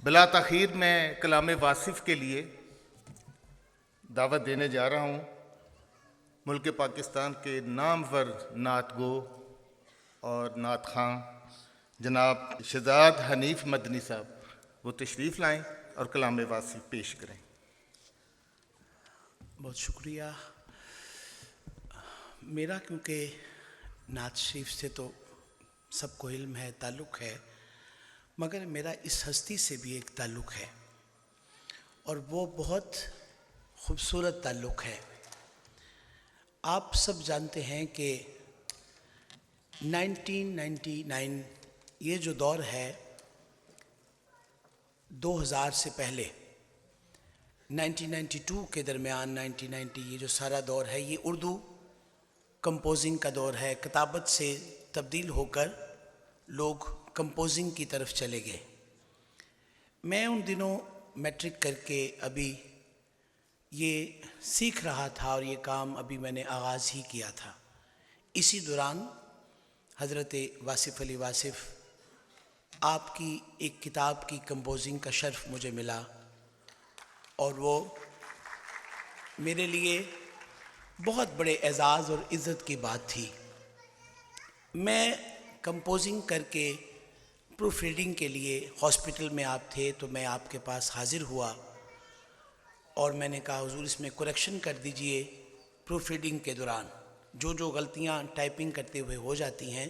بلا تاخیر میں کلام واصف کے لیے دعوت دینے جا رہا ہوں ملک پاکستان کے نامور نعت گو اور نعت خواں جناب شہزاد حنیف مدنی صاحب، وہ تشریف لائیں اور کلام واصف پیش کریں۔ بہت شکریہ۔ میرا کیونکہ نعت شریف سے تو سب کو علم ہے، تعلق ہے، مگر میرا اس ہستی سے بھی ایک تعلق ہے اور وہ بہت خوبصورت تعلق ہے۔ آپ سب جانتے ہیں کہ 1999 یہ جو دور ہے 2000 سے پہلے 1992 کے درمیان 1990 یہ جو سارا دور ہے یہ اردو کمپوزنگ کا دور ہے۔ کتابت سے تبدیل ہو کر لوگ کمپوزنگ کی طرف چلے گئے۔ میں ان دنوں میٹرک کر کے ابھی یہ سیکھ رہا تھا اور یہ کام ابھی میں نے آغاز ہی کیا تھا۔ اسی دوران حضرت واصف علی واصف آپ کی ایک کتاب کی کمپوزنگ کا شرف مجھے ملا اور وہ میرے لیے بہت بڑے اعزاز اور عزت کی بات تھی۔ میں کمپوزنگ کر کے پروف ریڈنگ کے لیے ہاسپٹل میں آپ تھے تو میں آپ کے پاس حاضر ہوا اور میں نے کہا حضور اس میں کریکشن کر دیجئے پروف ریڈنگ کے دوران جو غلطیاں ٹائپنگ کرتے ہوئے ہو جاتی ہیں۔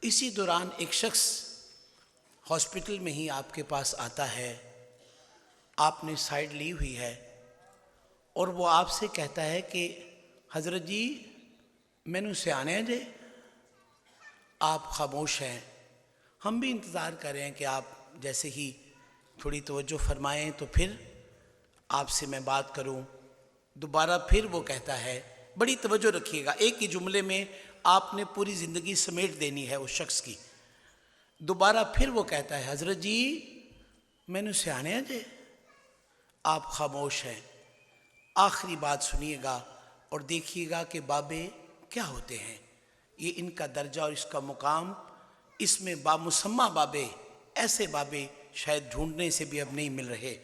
اسی دوران ایک شخص ہاسپٹل میں ہی آپ کے پاس آتا ہے، آپ نے سائیڈ لی ہوئی ہے اور وہ آپ سے کہتا ہے کہ حضرت جی مینوں سیانے جے۔ آپ خاموش ہیں، ہم بھی انتظار کر رہے ہیں کہ آپ جیسے ہی تھوڑی توجہ فرمائیں تو پھر آپ سے میں بات کروں۔ دوبارہ پھر وہ کہتا ہے، بڑی توجہ رکھیے گا، ایک ہی جملے میں آپ نے پوری زندگی سمیٹ دینی ہے اس شخص کی۔ دوبارہ پھر وہ کہتا ہے حضرت جی مینوں سیانے جے۔ آپ خاموش ہیں، آخری بات سنیے گا اور دیکھیے گا کہ بابے کیا ہوتے ہیں، یہ ان کا درجہ اور اس کا مقام، اس میں بامسمہ بابے، ایسے بابے شاید ڈھونڈنے سے بھی اب نہیں مل رہے۔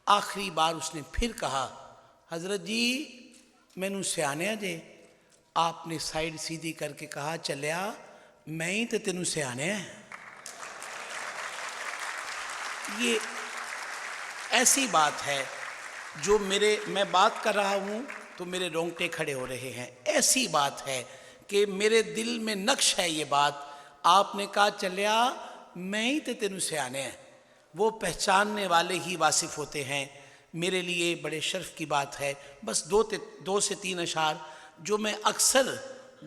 آخری بار اس نے پھر کہا حضرت جی مینوں سیانے جے۔ آپ نے سائیڈ سیدھی کر کے کہا چلیا میں ہی تے تینوں سیانے ہیں۔ یہ ایسی بات ہے جو میں بات کر رہا ہوں تو میرے رونگٹے کھڑے ہو رہے ہیں۔ ایسی بات ہے کہ میرے دل میں نقش ہے یہ بات۔ آپ نے کہا چلیا میں ہی تے تینوں سیانے ہیں۔ وہ پہچاننے والے ہی واصف ہوتے ہیں۔ میرے لیے بڑے شرف کی بات ہے۔ بس دو سے تین اشعار جو میں اکثر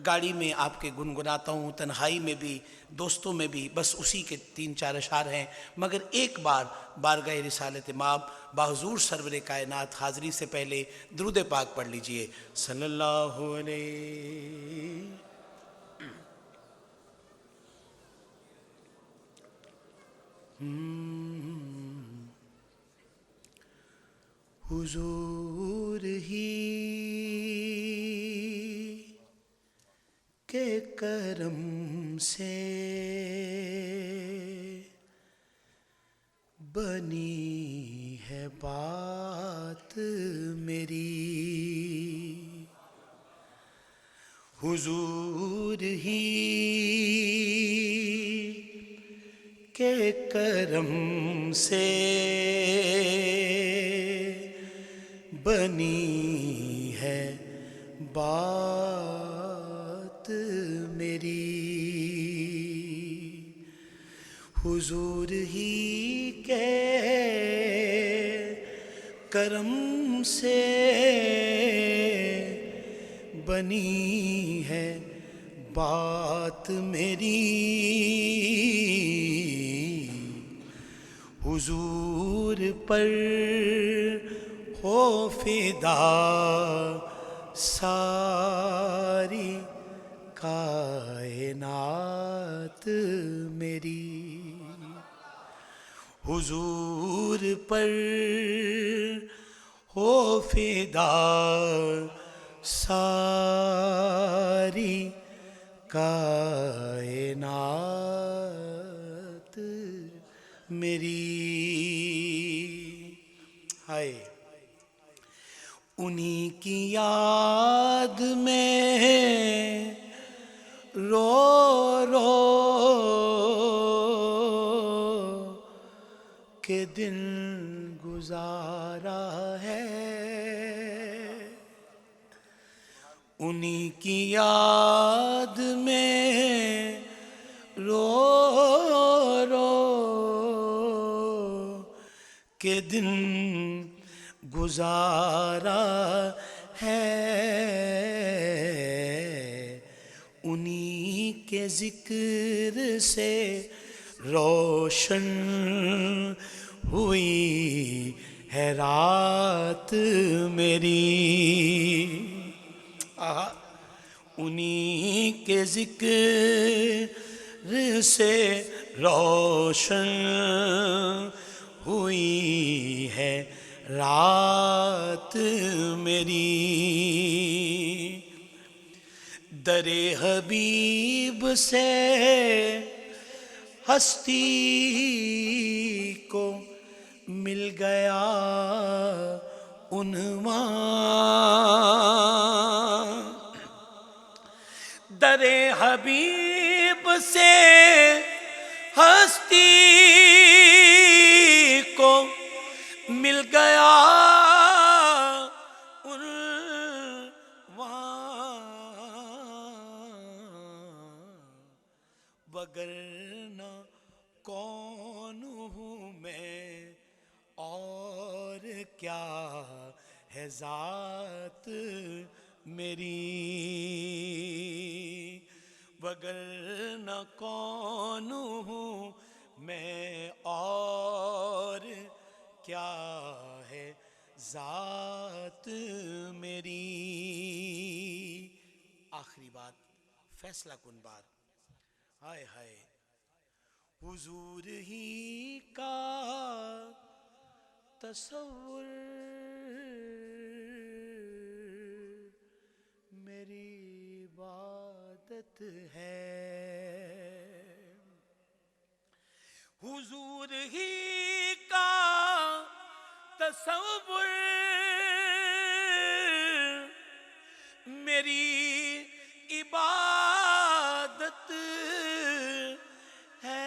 گاڑی میں آپ کے گنگناتا ہوں، تنہائی میں بھی، دوستوں میں بھی، بس اسی کے 3-4 اشعار ہیں، مگر ایک بار بارگاہ رسالت مآب بحضور سرور کائنات حاضری سے پہلے درود پاک پڑھ لیجئے صلی اللہ علیہ۔ حضور ہی کے کرم سے بنی ہے بات میری، حضور ہی کے کرم سے بنی ہے بات میری، حضور ہی کے کرم سے بنی ہے بات میری، حضور پر ہو فدا ساری کائنات میری، حضور پر ہو فدا ساری کائنات میری ہائے انہی کی یاد میں رو رو کے دن گزارا ہے، انہی کی یاد میں رو رو کے دن گزارا ہے، انہی کے ذکر سے روشن ہوئی ہے رات میری، انہی کے ذکر سے روشن ہوئی ہے رات میری، در حبیب سے ہستی کو مل گیا عنوان، در حبیب سے ہستی کو مل گیا وگرنہ کون ہوں میں اور کیا ہے ذات میری، وگرنہ کون ہوں میں اور کیا ہے ذات میری۔ آخری بات فیصلہ کن بات، ہائے ہائے حضور ہی کا تصور میری عبادت ہے، حضور ہی کا تصور میری عبادت ہے،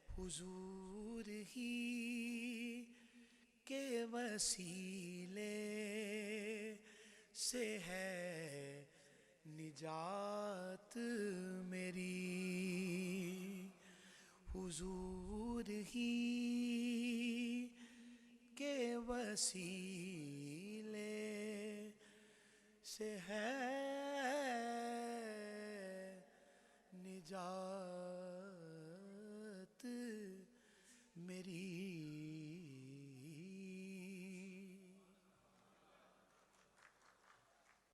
حضور ہی کے وسیلے سے ہے نجات میری، حضور ہی کے وسیلے سے ہے نجات میری۔